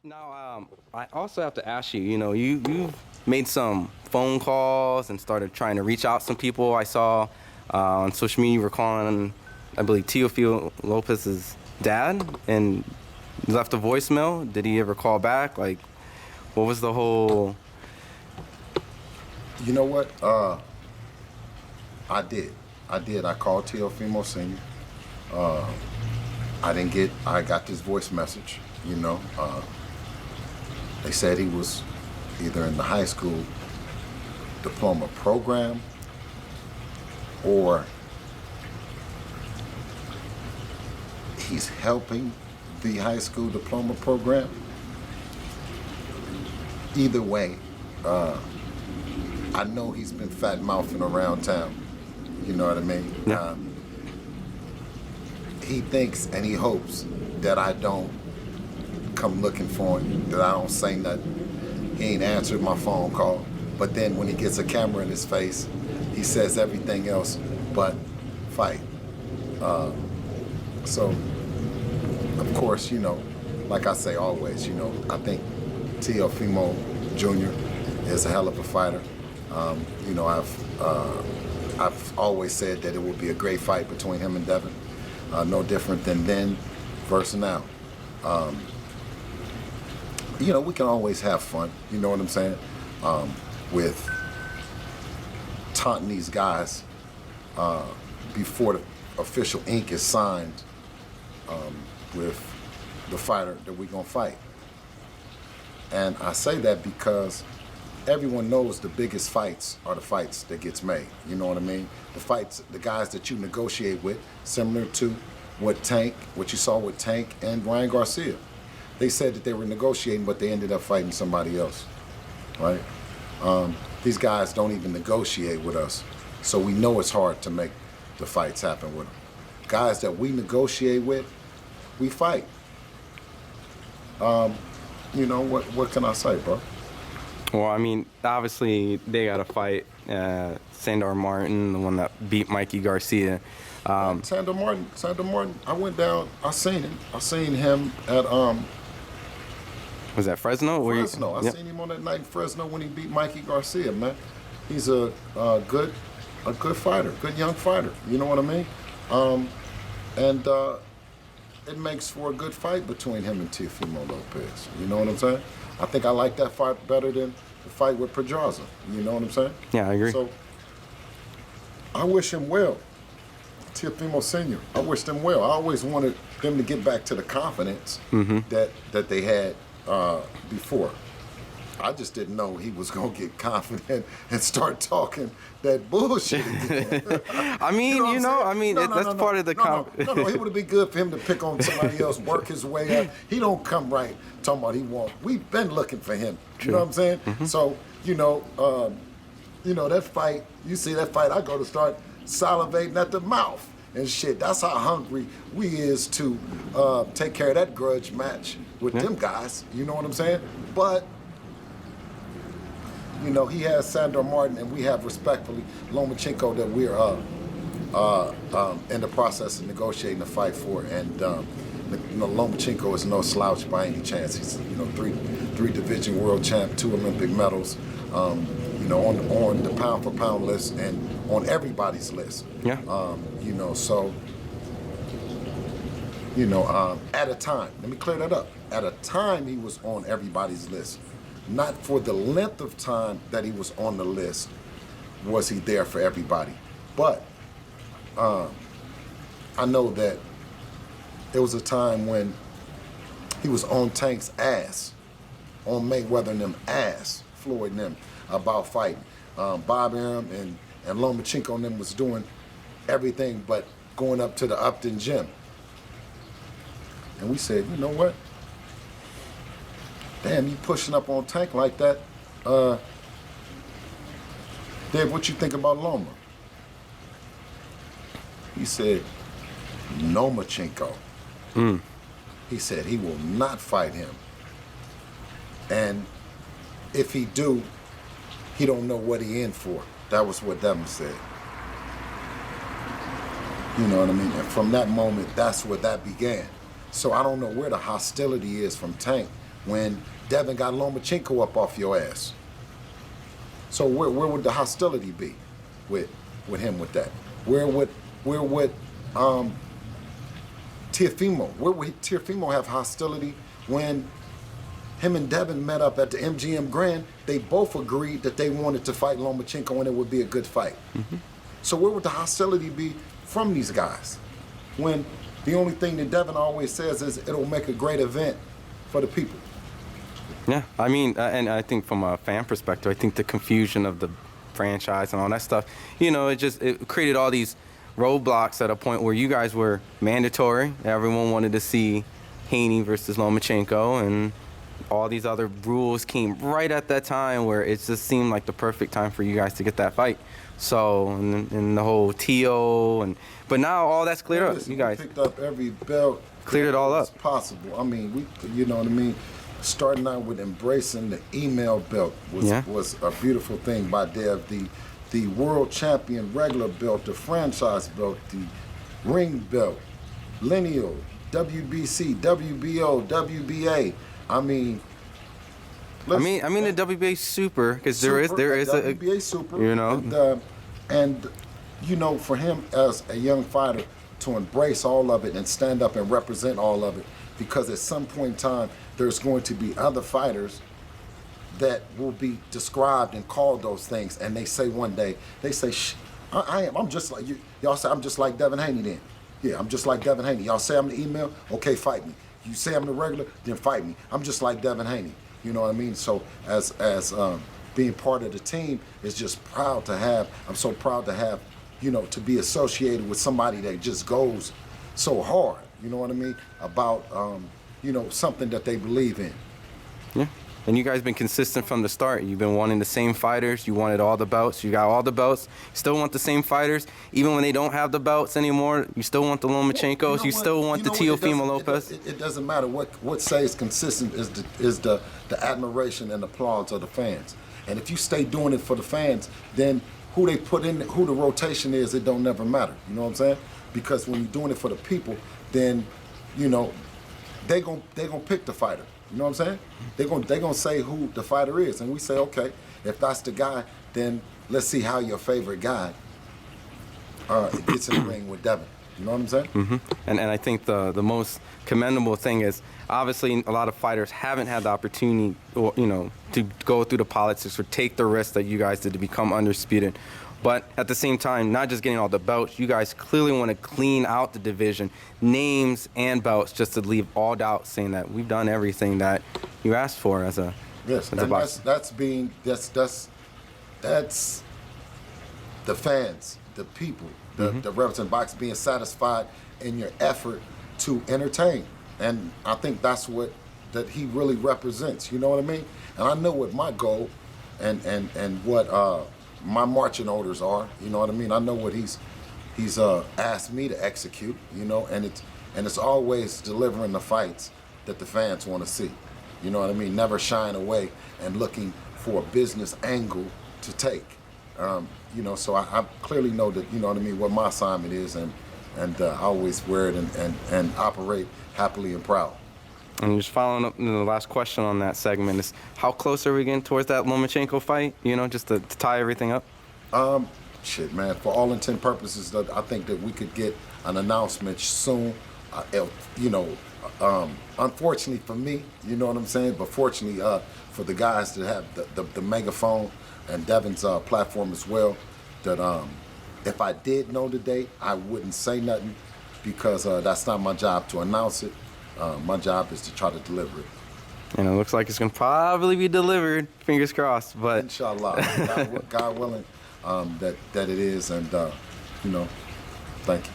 Now, I also have to ask you, you've made some phone calls and started trying to reach out some people. I saw on social media you were calling, I believe, Teofimo Lopez's dad and left a voicemail. Did he ever call back? Like, what was the whole... You know what? I did. I called Teofimo Sr. I got this voice message, They said he was either in the high school diploma program or he's helping the high school diploma program. Either way, I know he's been fat-mouthing around town. You know what I mean? Yeah. He thinks and he hopes that I don't come looking for him, that I don't say nothing. He ain't answered my phone call. But then when he gets a camera in his face, he says everything else but fight. So, of course, like I say always, I think Teofimo Jr. is a hell of a fighter. I've always said that it would be a great fight between him and Devin. No different than then versus now. We can always have fun, you know what I'm saying? With taunting these guys before the official ink is signed with the fighter that we're gonna fight. And I say that because everyone knows the biggest fights are the fights that gets made. You know what I mean? The fights, the guys that you negotiate with, similar to what you saw with Tank and Ryan Garcia. They said that they were negotiating, but they ended up fighting somebody else, right? These guys don't even negotiate with us, so we know it's hard to make the fights happen with them. Guys that we negotiate with, we fight. What can I say, bro? Well, I mean, obviously they got to fight Sandor Martin, the one that beat Mikey Garcia. Sandor Martin, I went down, I seen him. I seen him at was that Fresno? Fresno. I seen him on that night in Fresno when he beat Mikey Garcia, man. He's a good fighter, good young fighter. You know what I mean? It makes for a good fight between him and Teofimo Lopez. You know what I'm saying? I think I like that fight better than the fight with Pedraza. You know what I'm saying? Yeah, I agree. So I wish him well. Teofimo Sr., I wish them well. I always wanted them to get back to the confidence that they had before. I just didn't know he was going to get confident and start talking that bullshit again. I mean, that's part of the confidence. No, it would be good for him to pick on somebody else, work his way up. He don't come right talking about he won't. We've been looking for him. True. You know what I'm saying? So, that fight, you see that fight, I go to start salivating at the mouth and shit. That's how hungry we is to take care of that grudge match with them guys. You know what I'm saying? But he has Sandor Martin, and we have, respectfully, Lomachenko that we're in the process of negotiating a fight for. And Lomachenko is no slouch by any chance. He's three division world champ, 2 Olympic medals. On the pound for pound list and on everybody's list. Yeah. At a time, let me clear that up. At a time, he was on everybody's list. Not for the length of time that he was on the list was he there for everybody. But I know that there was a time when he was on Tank's ass, on Mayweather and them ass, Floyd and them, about fighting. Bob Arum and Lomachenko and them was doing everything but going up to the Upton gym. And we said, you know what? Damn, you pushing up on Tank like that. Dave, what you think about Loma? He said, Lomachenko. He said he will not fight him. And if he do, he don't know what he in for. That was what Devin said. You know what I mean? And from that moment, that's where that began. So I don't know where the hostility is from Tank when Devin got Lomachenko up off your ass. So where would the hostility be with him with that? Where would Teofimo? Where would Teofimo have hostility when him and Devin met up at the MGM Grand? They both agreed that they wanted to fight Lomachenko and it would be a good fight. So where would the hostility be from these guys when the only thing that Devin always says is it'll make a great event for the people? Yeah, I mean, and I think from a fan perspective, I think the confusion of the franchise and all that stuff, you know, it created all these roadblocks at a point where you guys were mandatory. Everyone wanted to see Haney versus Lomachenko, and all these other rules came right at that time where it just seemed like the perfect time for you guys to get that fight. So, and the whole TO, but now all that's cleared up. Listen, you guys picked up every belt, cleared it all up. Possible. I mean, you know what I mean. Starting out with embracing the email belt was a beautiful thing by Dev. The world champion regular belt, the franchise belt, the ring belt, lineal, WBC, WBO, WBA. I mean, the WBA Super, because there is a WBA Super, you know, and you know, for him as a young fighter to embrace all of it and stand up and represent all of it, because at some point in time there's going to be other fighters that will be described and called those things, and they say one day, they say, I'm just like you. Y'all say I'm just like Devin Haney then. Yeah, I'm just like Devin Haney. Y'all say I'm the email, okay, fight me. You say I'm the regular, then fight me. I'm just like Devin Haney. You know what I mean? So as being part of the team is just proud to have. I'm so proud to have, you know, to be associated with somebody that just goes so hard. You know what I mean? About you know, something that they believe in. Yeah. And you guys been consistent from the start. You've been wanting the same fighters. You wanted all the belts. You got all the belts. You still want the same fighters. Even when they don't have the belts anymore, you still want the Lomachenkos. You still want the Teofimo Lopez. It doesn't matter. What stays consistent is the admiration and applause of the fans. And if you stay doing it for the fans, then who they put in, who the rotation is, it don't never matter. You know what I'm saying? Because when you're doing it for the people, then, you know, they gonna pick the fighter. You know what I'm saying? They're gonna say who the fighter is, and we say, okay, if that's the guy, then let's see how your favorite guy gets in the ring with Devin. You know what I'm saying? Mm-hmm. And I think the most commendable thing is obviously a lot of fighters haven't had the opportunity, or, you know, to go through the politics or take the risk that you guys did to become undisputed. But at the same time, not just getting all the belts, you guys clearly want to clean out the division, names and belts, just to leave all doubt, saying that we've done everything that you asked for as a boxer. That's the fans, the people, the representative box being satisfied in your effort to entertain, and I think that's what that he really represents. You know what I mean? And I know what my goal and what my marching orders are. You know what I mean? I know what he's asked me to execute. You know, and it's always delivering the fights that the fans want to see. You know what I mean? Never shying away and looking for a business angle to take. You know, so I clearly know that, you know what I mean, what my assignment is, and I always wear it and operate happily and proud. And just following up, the last question on that segment is, how close are we getting towards that Lomachenko fight? You know, just to tie everything up. Shit, man. For all intent and purposes, I think that we could get an announcement soon. You know, unfortunately for me, you know what I'm saying, but fortunately for the guys that have the megaphone and Devin's platform as well, that if I did know the date, I wouldn't say nothing, because that's not my job to announce it. My job is to try to deliver it. And it looks like it's going to probably be delivered, fingers crossed. But inshallah, God willing, that it is, and you know, thank you.